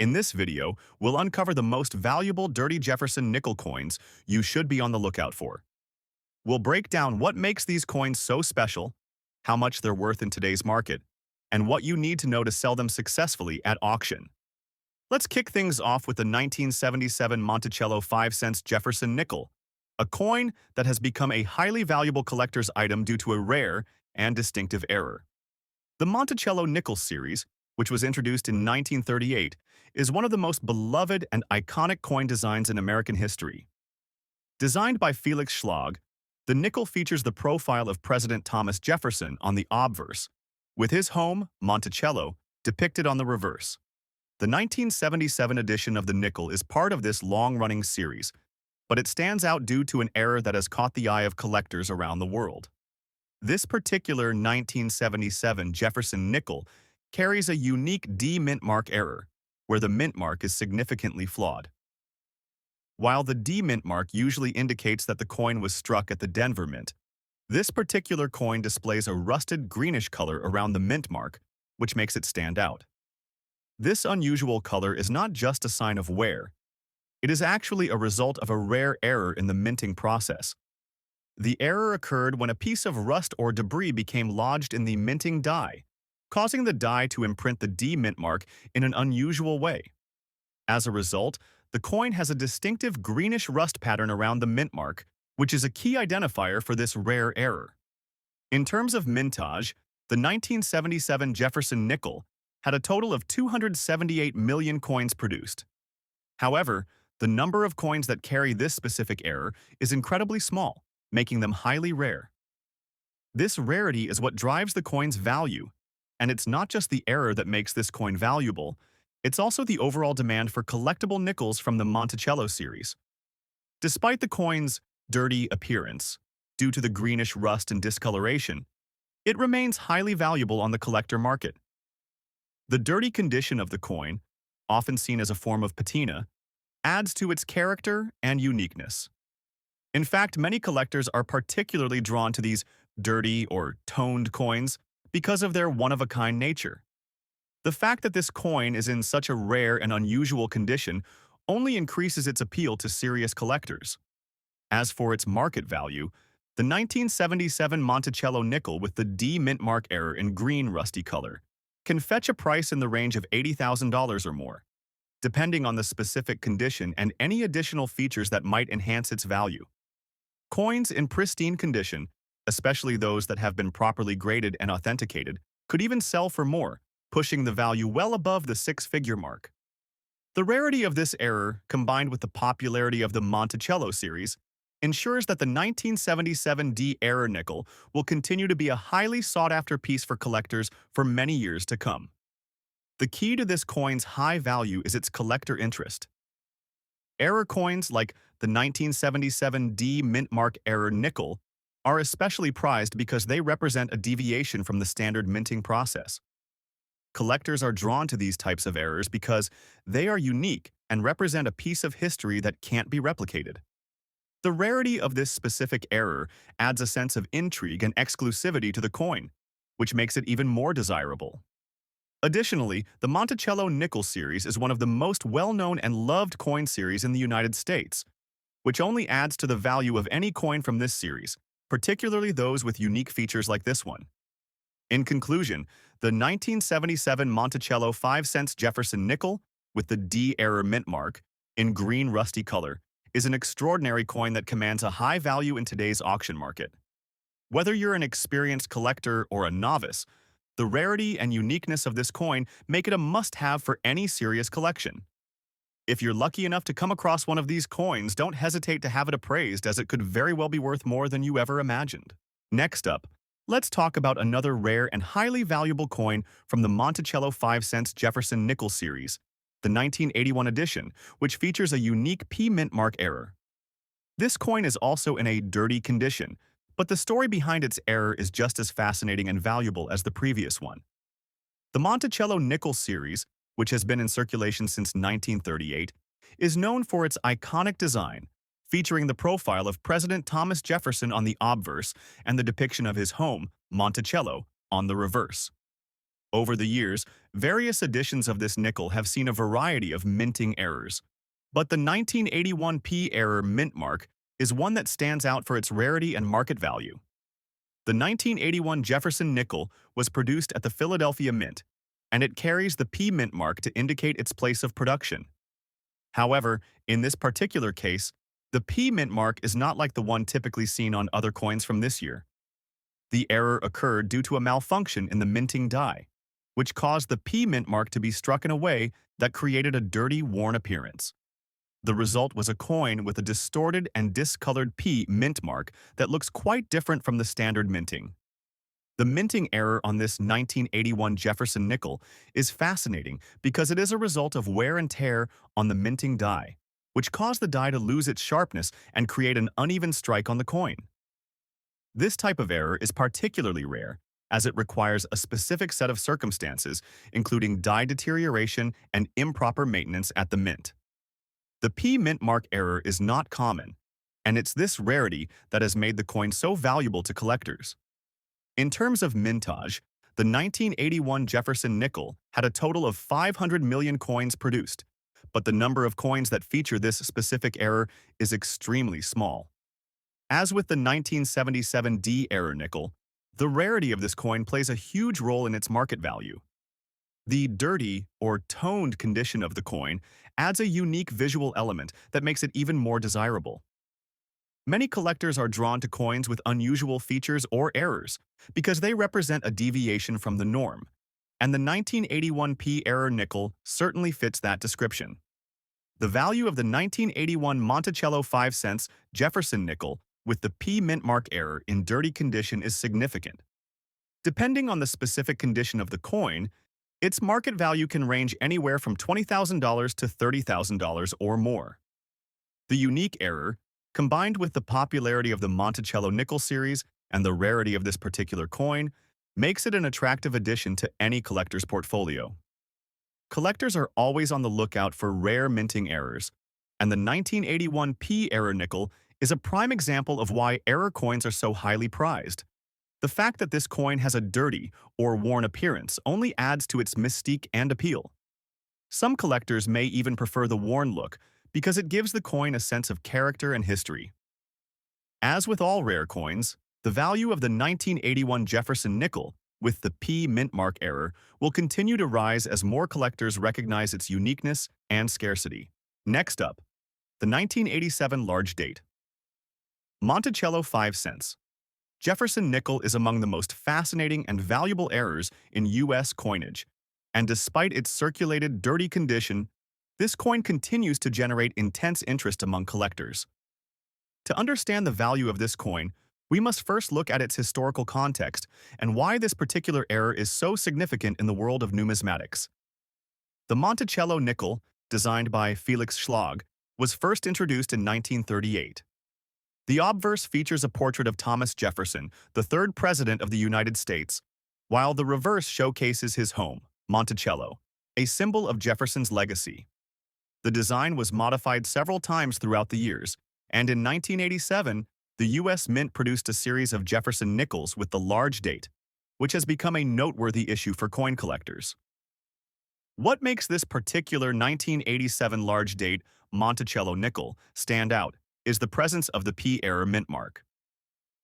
In this video, we'll uncover the most valuable dirty Jefferson nickel coins you should be on the lookout for. We'll break down what makes these coins so special, how much they're worth in today's market, and what you need to know to sell them successfully at auction. Let's kick things off with the 1977 Monticello 5 cents Jefferson nickel, a coin that has become a highly valuable collector's item due to a rare and distinctive error. The Monticello nickel series, which was introduced in 1938, is one of the most beloved and iconic coin designs in American history. Designed by Felix Schlag, the nickel features the profile of President Thomas Jefferson on the obverse, with his home, Monticello, depicted on the reverse. The 1977 edition of the nickel is part of this long-running series, but it stands out due to an error that has caught the eye of collectors around the world. This particular 1977 Jefferson nickel carries a unique D mint mark error, where the mint mark is significantly flawed. While the D mint mark usually indicates that the coin was struck at the Denver Mint, this particular coin displays a rusted greenish color around the mint mark, which makes it stand out. This unusual color is not just a sign of wear. It is actually a result of a rare error in the minting process. The error occurred when a piece of rust or debris became lodged in the minting die, causing the die to imprint the D mint mark in an unusual way. As a result, the coin has a distinctive greenish rust pattern around the mint mark, which is a key identifier for this rare error. In terms of mintage, the 1977 Jefferson nickel had a total of 278 million coins produced. However, the number of coins that carry this specific error is incredibly small, making them highly rare. This rarity is what drives the coin's value, and it's not just the error that makes this coin valuable, it's also the overall demand for collectible nickels from the Monticello series. Despite the coin's dirty appearance, due to the greenish rust and discoloration, it remains highly valuable on the collector market. The dirty condition of the coin, often seen as a form of patina, adds to its character and uniqueness. In fact, many collectors are particularly drawn to these dirty or toned coins because of their one-of-a-kind nature. The fact that this coin is in such a rare and unusual condition only increases its appeal to serious collectors. As for its market value, the 1977 Monticello nickel with the D mint mark error in green rusty color can fetch a price in the range of $80,000 or more, depending on the specific condition and any additional features that might enhance its value. Coins in pristine condition, especially those that have been properly graded and authenticated, could even sell for more, pushing the value well above the six-figure mark. The rarity of this error, combined with the popularity of the Monticello series, ensures that the 1977 D error nickel will continue to be a highly sought-after piece for collectors for many years to come. The key to this coin's high value is its collector interest. Error coins like the 1977 D mint mark error nickel are especially prized because they represent a deviation from the standard minting process. Collectors are drawn to these types of errors because they are unique and represent a piece of history that can't be replicated. The rarity of this specific error adds a sense of intrigue and exclusivity to the coin, which makes it even more desirable. Additionally, the Monticello nickel series is one of the most well-known and loved coin series in the United States, which only adds to the value of any coin from this series, particularly those with unique features like this one. In conclusion, the 1977 Monticello 5 cents Jefferson nickel with the D error mint mark in green rusty color is an extraordinary coin that commands a high value in today's auction market. Whether you're an experienced collector or a novice, the rarity and uniqueness of this coin make it a must-have for any serious collection. If you're lucky enough to come across one of these coins, don't hesitate to have it appraised, as it could very well be worth more than you ever imagined. Next up, let's talk about another rare and highly valuable coin from the Monticello 5 cents Jefferson nickel series, the 1981 edition, which features a unique P mint mark error. This coin is also in a dirty condition, but the story behind its error is just as fascinating and valuable as the previous one. The Monticello nickel series, which has been in circulation since 1938, is known for its iconic design, featuring the profile of President Thomas Jefferson on the obverse and the depiction of his home, Monticello, on the reverse. Over the years, various editions of this nickel have seen a variety of minting errors. But the 1981 P error mint mark is one that stands out for its rarity and market value. The 1981 Jefferson nickel was produced at the Philadelphia Mint, and it carries the P mint mark to indicate its place of production. However, in this particular case, the P mint mark is not like the one typically seen on other coins from this year. The error occurred due to a malfunction in the minting die, which caused the P mint mark to be struck in a way that created a dirty, worn appearance. The result was a coin with a distorted and discolored P mint mark that looks quite different from the standard minting. The minting error on this 1981 Jefferson nickel is fascinating because it is a result of wear and tear on the minting die, which caused the die to lose its sharpness and create an uneven strike on the coin. This type of error is particularly rare, as it requires a specific set of circumstances, including die deterioration and improper maintenance at the mint. The P mint mark error is not common, and it's this rarity that has made the coin so valuable to collectors. In terms of mintage, the 1981 Jefferson nickel had a total of 500 million coins produced, but the number of coins that feature this specific error is extremely small. As with the 1977 D error nickel, the rarity of this coin plays a huge role in its market value. The dirty or toned condition of the coin adds a unique visual element that makes it even more desirable. Many collectors are drawn to coins with unusual features or errors because they represent a deviation from the norm, and the 1981 P error nickel certainly fits that description. The value of the 1981 Monticello 5 cents Jefferson nickel with the P mint mark error in dirty condition is significant. Depending on the specific condition of the coin, its market value can range anywhere from $20,000 to $30,000 or more. The unique error, combined with the popularity of the Monticello nickel series and the rarity of this particular coin, makes it an attractive addition to any collector's portfolio. Collectors are always on the lookout for rare minting errors, and the 1981 P error nickel is a prime example of why error coins are so highly prized. The fact that this coin has a dirty or worn appearance only adds to its mystique and appeal. Some collectors may even prefer the worn look because it gives the coin a sense of character and history. As with all rare coins, the value of the 1981 Jefferson nickel with the P mint mark error will continue to rise as more collectors recognize its uniqueness and scarcity. Next up, the 1987 large date. Monticello 5 cents. Jefferson nickel is among the most fascinating and valuable errors in U.S. coinage, and despite its circulated dirty condition, this coin continues to generate intense interest among collectors. To understand the value of this coin, we must first look at its historical context and why this particular error is so significant in the world of numismatics. The Monticello nickel, designed by Felix Schlag, was first introduced in 1938. The obverse features a portrait of Thomas Jefferson, the third president of the United States, while the reverse showcases his home, Monticello, a symbol of Jefferson's legacy. The design was modified several times throughout the years, and in 1987, the U.S. Mint produced a series of Jefferson nickels with the large date, which has become a noteworthy issue for coin collectors. What makes this particular 1987 large date Monticello nickel stand out is the presence of the P error mint mark.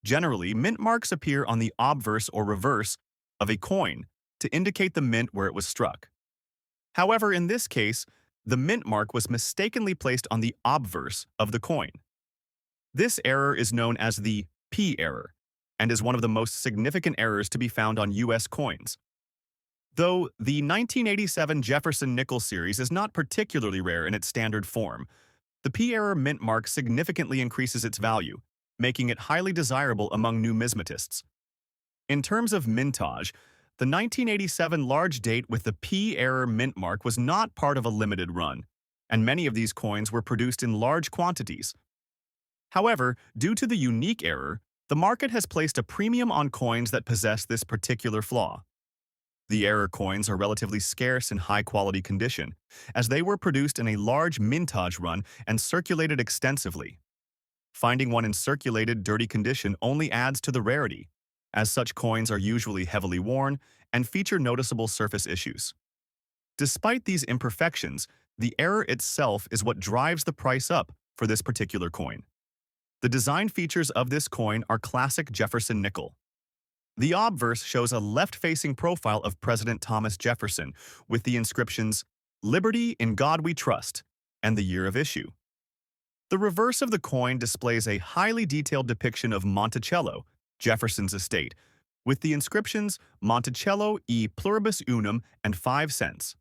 Generally, mint marks appear on the obverse or reverse of a coin to indicate the mint where it was struck. However, in this case, the mint mark was mistakenly placed on the obverse of the coin. This error is known as the P error and is one of the most significant errors to be found on U.S. coins. Though the 1987 Jefferson nickel series is not particularly rare in its standard form, the P error mint mark significantly increases its value, making it highly desirable among numismatists. In terms of mintage, the 1987 large date with the P error mint mark was not part of a limited run, and many of these coins were produced in large quantities. However, due to the unique error, the market has placed a premium on coins that possess this particular flaw. The error coins are relatively scarce in high-quality condition, as they were produced in a large mintage run and circulated extensively. Finding one in circulated, dirty condition only adds to the rarity, as such coins are usually heavily worn and feature noticeable surface issues. Despite these imperfections, the error itself is what drives the price up for this particular coin. The design features of this coin are classic Jefferson nickel. The obverse shows a left-facing profile of President Thomas Jefferson with the inscriptions, "Liberty in God we trust," and the year of issue. The reverse of the coin displays a highly detailed depiction of Monticello, Jefferson's estate, with the inscriptions Monticello e pluribus unum and 5 cents.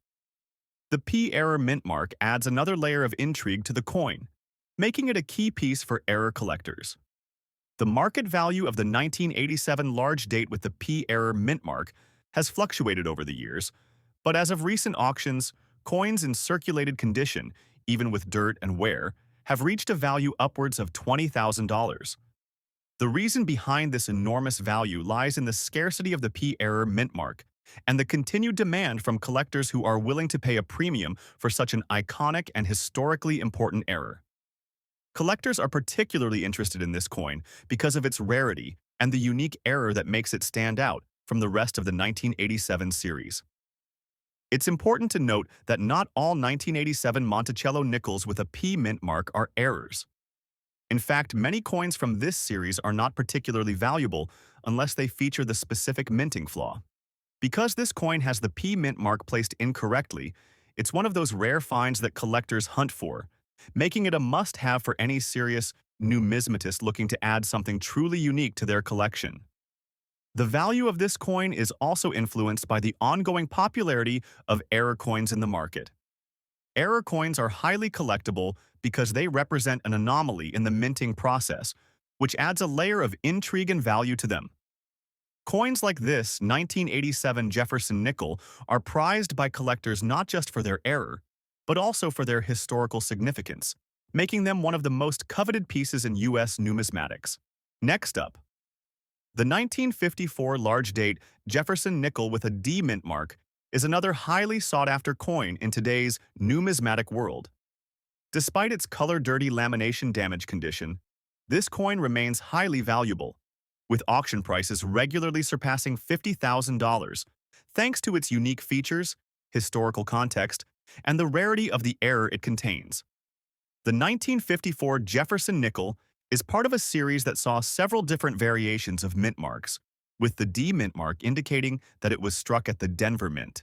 The P-error mint mark adds another layer of intrigue to the coin, making it a key piece for error collectors. The market value of the 1987 large date with the P-error mint mark has fluctuated over the years, but as of recent auctions, coins in circulated condition, even with dirt and wear, have reached a value upwards of $20,000. The reason behind this enormous value lies in the scarcity of the P-error mint mark and the continued demand from collectors who are willing to pay a premium for such an iconic and historically important error. Collectors are particularly interested in this coin because of its rarity and the unique error that makes it stand out from the rest of the 1987 series. It's important to note that not all 1987 Monticello nickels with a P mint mark are errors. In fact, many coins from this series are not particularly valuable unless they feature the specific minting flaw. Because this coin has the P mint mark placed incorrectly, it's one of those rare finds that collectors hunt for, making it a must-have for any serious numismatist looking to add something truly unique to their collection. The value of this coin is also influenced by the ongoing popularity of error coins in the market. Error coins are highly collectible because they represent an anomaly in the minting process, which adds a layer of intrigue and value to them. Coins like this 1987 Jefferson nickel are prized by collectors not just for their error, but also for their historical significance, making them one of the most coveted pieces in U.S. numismatics. Next up, the 1954 large date Jefferson nickel with a D mint mark is another highly sought-after coin in today's numismatic world. Despite its color-dirty lamination damage condition, this coin remains highly valuable, with auction prices regularly surpassing $50,000, thanks to its unique features, historical context, and the rarity of the error it contains. The 1954 Jefferson nickel is part of a series that saw several different variations of mint marks, with the D mint mark indicating that it was struck at the Denver Mint.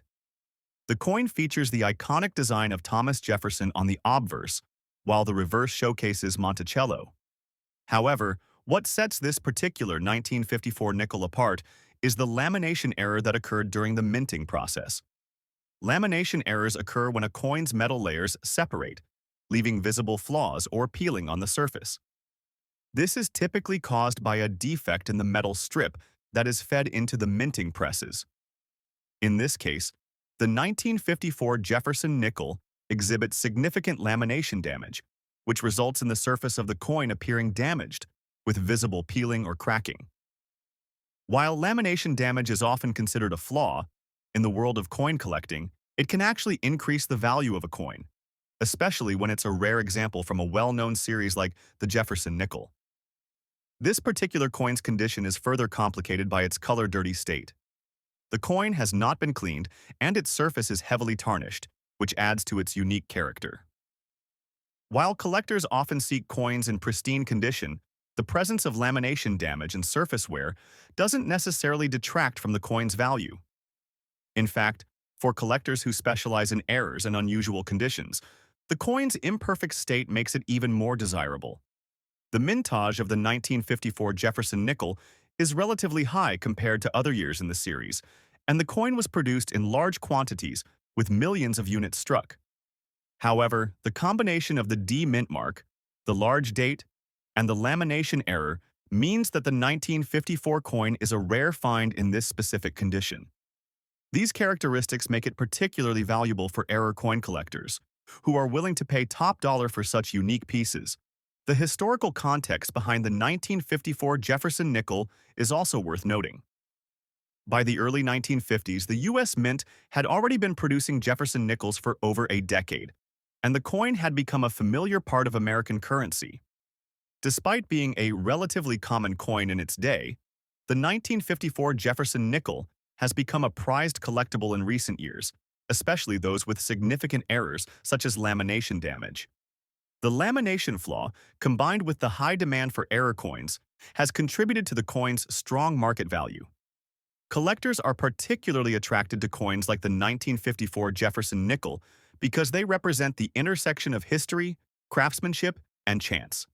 The coin features the iconic design of Thomas Jefferson on the obverse, while the reverse showcases Monticello. However, what sets this particular 1954 nickel apart is the lamination error that occurred during the minting process. Lamination errors occur when a coin's metal layers separate, leaving visible flaws or peeling on the surface. This is typically caused by a defect in the metal strip that is fed into the minting presses. In this case, the 1954 Jefferson nickel exhibits significant lamination damage, which results in the surface of the coin appearing damaged, with visible peeling or cracking. While lamination damage is often considered a flaw, in the world of coin collecting, it can actually increase the value of a coin, especially when it's a rare example from a well-known series like the Jefferson nickel. This particular coin's condition is further complicated by its color-dirty state. The coin has not been cleaned, and its surface is heavily tarnished, which adds to its unique character. While collectors often seek coins in pristine condition, the presence of lamination damage and surface wear doesn't necessarily detract from the coin's value. In fact, for collectors who specialize in errors and unusual conditions, the coin's imperfect state makes it even more desirable. The mintage of the 1954 Jefferson nickel is relatively high compared to other years in the series, and the coin was produced in large quantities with millions of units struck. However, the combination of the D mint mark, the large date, and the lamination error means that the 1954 coin is a rare find in this specific condition. These characteristics make it particularly valuable for error coin collectors, who are willing to pay top dollar for such unique pieces. The historical context behind the 1954 Jefferson nickel is also worth noting. By the early 1950s, the U.S. Mint had already been producing Jefferson nickels for over a decade, and the coin had become a familiar part of American currency. Despite being a relatively common coin in its day, The 1954 Jefferson nickel has become a prized collectible in recent years, especially those with significant errors such as lamination damage. The lamination flaw, combined with the high demand for error coins, has contributed to the coin's strong market value. Collectors are particularly attracted to coins like the 1954 Jefferson nickel because they represent the intersection of history, craftsmanship, and chance.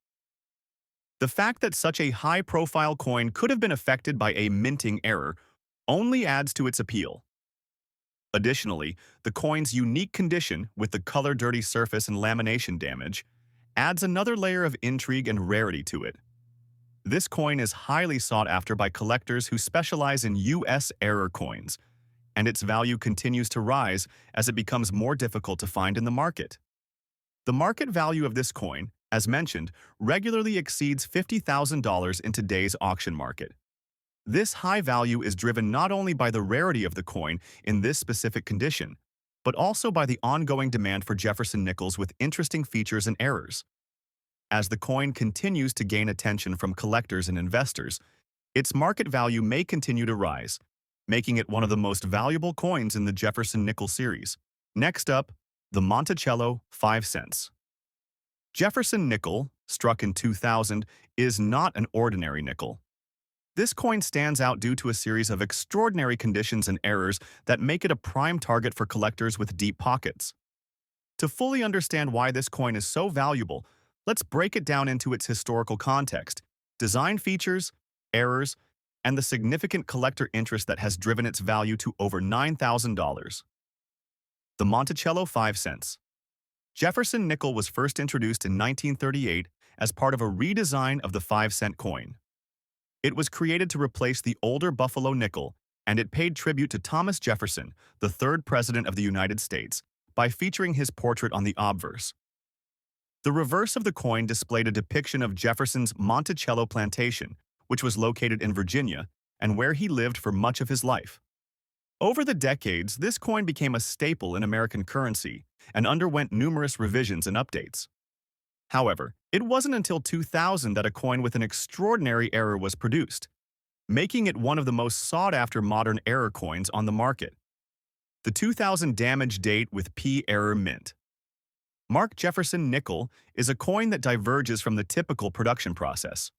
The fact that such a high-profile coin could have been affected by a minting error only adds to its appeal. Additionally, the coin's unique condition with the color-dirty surface and lamination damage adds another layer of intrigue and rarity to it. This coin is highly sought after by collectors who specialize in U.S. error coins, and its value continues to rise as it becomes more difficult to find in the market. The market value of this coin, as mentioned, regularly exceeds $50,000 in today's auction market. This high value is driven not only by the rarity of the coin in this specific condition, but also by the ongoing demand for Jefferson nickels with interesting features and errors. As the coin continues to gain attention from collectors and investors, its market value may continue to rise, making it one of the most valuable coins in the Jefferson nickel series. Next up, the Monticello 5 cents. Jefferson nickel, struck in 2000, is not an ordinary nickel. This coin stands out due to a series of extraordinary conditions and errors that make it a prime target for collectors with deep pockets. To fully understand why this coin is so valuable, let's break it down into its historical context, design features, errors, and the significant collector interest that has driven its value to over $9,000. The Monticello 5 cents. Jefferson nickel was first introduced in 1938 as part of a redesign of the 5-cent coin. It was created to replace the older Buffalo nickel, and it paid tribute to Thomas Jefferson, the third president of the United States, by featuring his portrait on the obverse. The reverse of the coin displayed a depiction of Jefferson's Monticello plantation, which was located in Virginia, and where he lived for much of his life. Over the decades, this coin became a staple in American currency and underwent numerous revisions and updates. However, it wasn't until 2000 that a coin with an extraordinary error was produced, making it one of the most sought-after modern error coins on the market. The 2000 damage date with P error mint. Mark Jefferson nickel is a coin that diverges from the typical production process.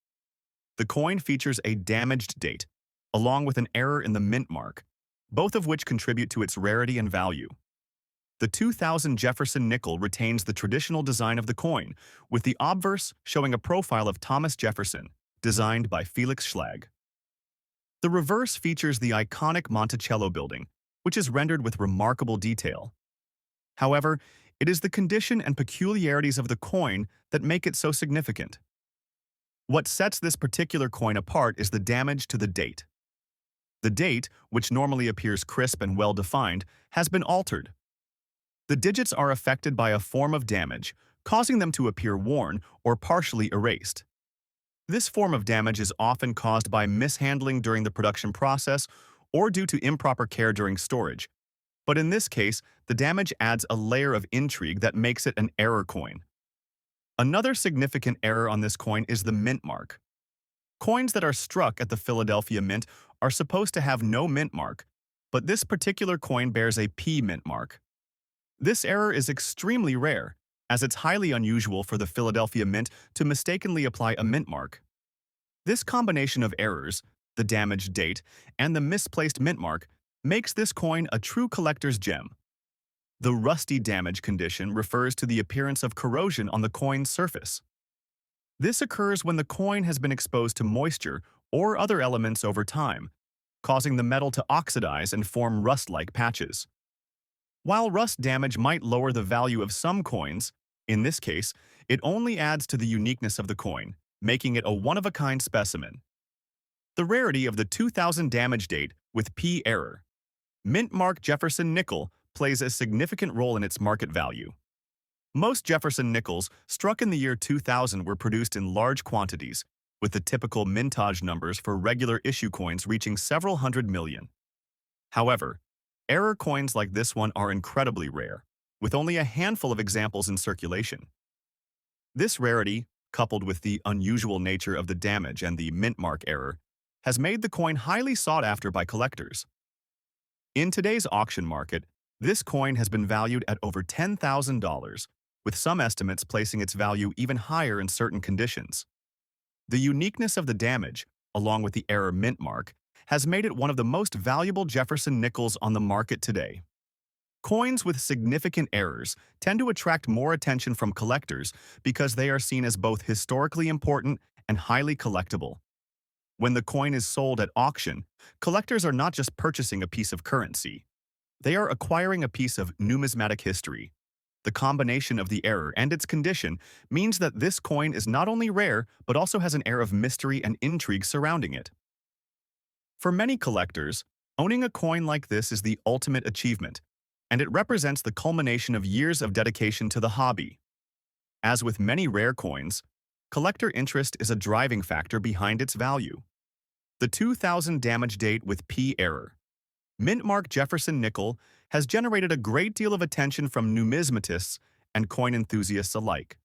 The coin features a damaged date, along with an error in the mint mark, both of which contribute to its rarity and value. The 2000 Jefferson nickel retains the traditional design of the coin, with the obverse showing a profile of Thomas Jefferson, designed by Felix Schlag. The reverse features the iconic Monticello building, which is rendered with remarkable detail. However, it is the condition and peculiarities of the coin that make it so significant. What sets this particular coin apart is the damage to the date. The date, which normally appears crisp and well-defined, has been altered. The digits are affected by a form of damage, causing them to appear worn or partially erased. This form of damage is often caused by mishandling during the production process or due to improper care during storage. But in this case, the damage adds a layer of intrigue that makes it an error coin. Another significant error on this coin is the mint mark. Coins that are struck at the Philadelphia Mint are supposed to have no mint mark, but this particular coin bears a P mint mark. This error is extremely rare, as it's highly unusual for the Philadelphia Mint to mistakenly apply a mint mark. This combination of errors, the damaged date, and the misplaced mint mark, makes this coin a true collector's gem. The rusty damage condition refers to the appearance of corrosion on the coin's surface. This occurs when the coin has been exposed to moisture or other elements over time, causing the metal to oxidize and form rust-like patches. While rust damage might lower the value of some coins, in this case, it only adds to the uniqueness of the coin, making it a one-of-a-kind specimen. The rarity of the 2000 damage date with P error. Mint mark Jefferson nickel plays a significant role in its market value. Most Jefferson nickels struck in the year 2000 were produced in large quantities, with the typical mintage numbers for regular issue coins reaching several hundred million. However, error coins like this one are incredibly rare, with only a handful of examples in circulation. This rarity, coupled with the unusual nature of the damage and the mint mark error, has made the coin highly sought after by collectors. In today's auction market, this coin has been valued at over $10,000, with some estimates placing its value even higher in certain conditions. The uniqueness of the damage, along with the error mint mark, has made it one of the most valuable Jefferson nickels on the market today. Coins with significant errors tend to attract more attention from collectors because they are seen as both historically important and highly collectible. When the coin is sold at auction, collectors are not just purchasing a piece of currency. They are acquiring a piece of numismatic history. The combination of the error and its condition means that this coin is not only rare, but also has an air of mystery and intrigue surrounding it. For many collectors, owning a coin like this is the ultimate achievement, and it represents the culmination of years of dedication to the hobby. As with many rare coins, collector interest is a driving factor behind its value. The 2000 damage date with P error. Mint mark Jefferson nickel has generated a great deal of attention from numismatists and coin enthusiasts alike.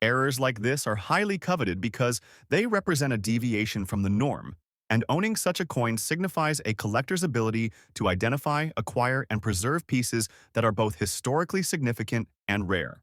Errors like this are highly coveted because they represent a deviation from the norm, and owning such a coin signifies a collector's ability to identify, acquire, and preserve pieces that are both historically significant and rare.